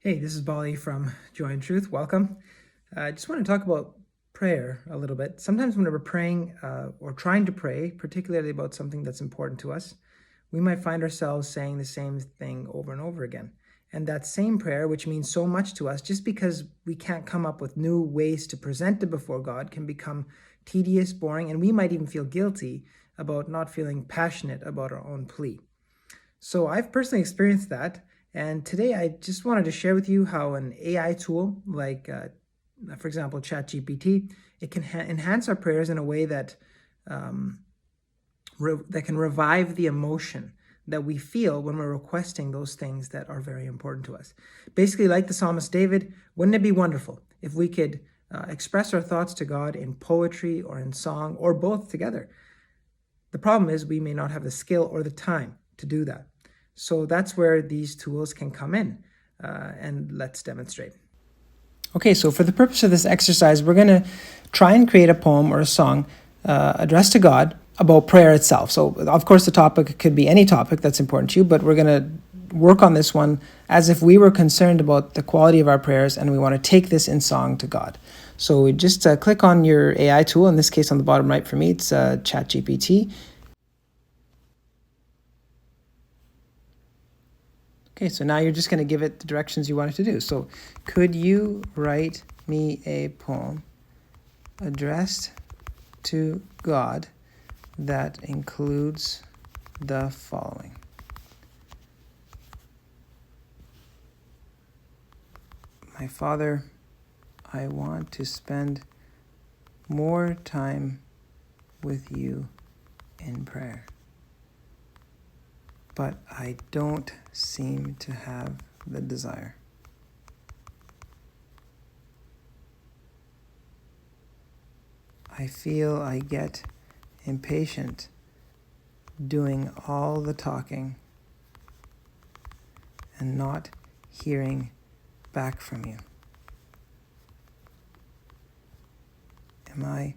Hey, this is Bali from Joy and Truth. Welcome. I just want to talk about prayer a little bit. Sometimes when we're praying or trying to pray, particularly about something that's important to us, we might find ourselves saying the same thing over and over again. And that same prayer, which means so much to us, just because we can't come up with new ways to present it before God, can become tedious, boring, and we might even feel guilty about not feeling passionate about our own plea. So I've personally experienced that. And today I just wanted to share with you how an AI tool like, for example, ChatGPT, it can enhance our prayers in a way that that can revive the emotion that we feel when we're requesting those things that are very important to us. Basically, like the psalmist David, wouldn't it be wonderful if we could express our thoughts to God in poetry or in song or both together? The problem is we may not have the skill or the time to do that. So that's where these tools can come in, and let's demonstrate. Okay, so for the purpose of this exercise, we're going to try and create a poem or a song addressed to God about prayer itself. So, of course, the topic could be any topic that's important to you, but we're going to work on this one as if we were concerned about the quality of our prayers and we want to take this in song to God. So we just click on your AI tool. In this case, on the bottom right for me, it's ChatGPT. Okay, so now you're just going to give it the directions you want it to do. So, could you write me a poem addressed to God that includes the following? My Father, I want to spend more time with you in prayer, but I don't seem to have the desire. I feel I get impatient doing all the talking and not hearing back from you. Am I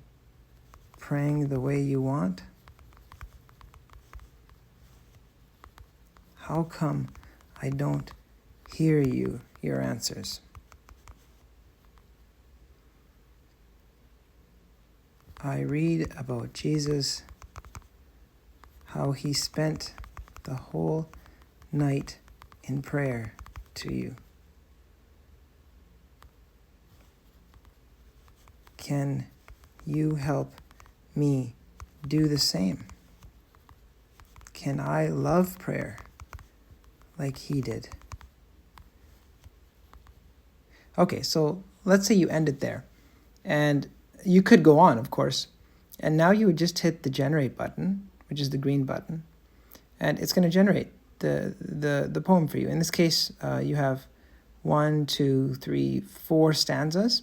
praying the way you want? How come I don't hear your answers? I read about Jesus, how he spent the whole night in prayer to you. Can you help me do the same? Can I love prayer like he did? Okay, so let's say you end it there. And you could go on, of course. And now you would just hit the generate button, which is the green button. And it's going to generate the poem for you. In this case, you have 1, 2, 3, 4 stanzas.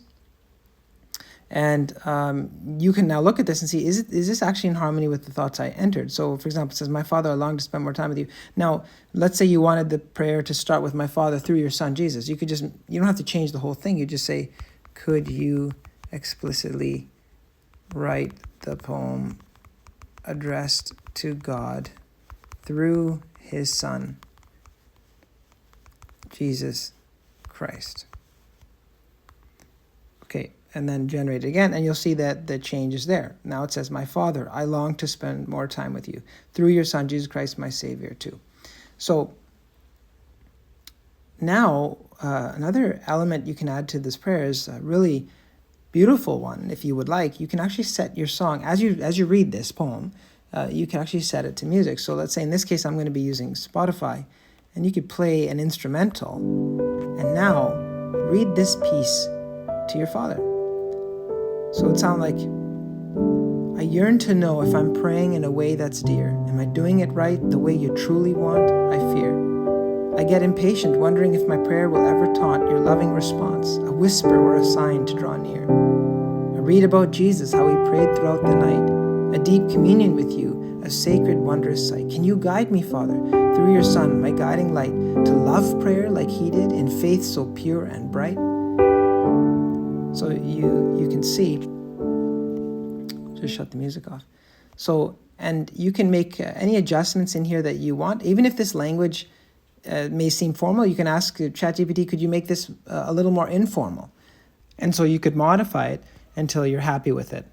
And you can now look at this and see, is this actually in harmony with the thoughts I entered? So, for example, it says, my Father, I long to spend more time with you. Now, let's say you wanted the prayer to start with my Father through your Son, Jesus. You don't have to change the whole thing. You just say, could you explicitly write the poem addressed to God through his Son, Jesus Christ? Okay, and then generate it again, and you'll see that the change is there. Now it says, my Father, I long to spend more time with you through your Son, Jesus Christ, my Savior, too. So now another element you can add to this prayer is a really beautiful one. If you would like, you can actually set your song, as you read this poem, you can actually set it to music. So let's say in this case, I'm going to be using Spotify, and you could play an instrumental, and now read this piece to your Father. So it sounds like, I yearn to know if I'm praying in a way that's dear. Am I doing it right, the way you truly want? I fear. I get impatient, wondering if my prayer will ever taunt your loving response, a whisper or a sign to draw near. I read about Jesus, how he prayed throughout the night, a deep communion with you, a sacred, wondrous sight. Can you guide me, Father, through your Son, my guiding light, to love prayer like he did, in faith so pure and bright? So you can see, just shut the music off. So, and you can make any adjustments in here that you want, even if this language may seem formal, you can ask ChatGPT, could you make this a little more informal? And so you could modify it until you're happy with it.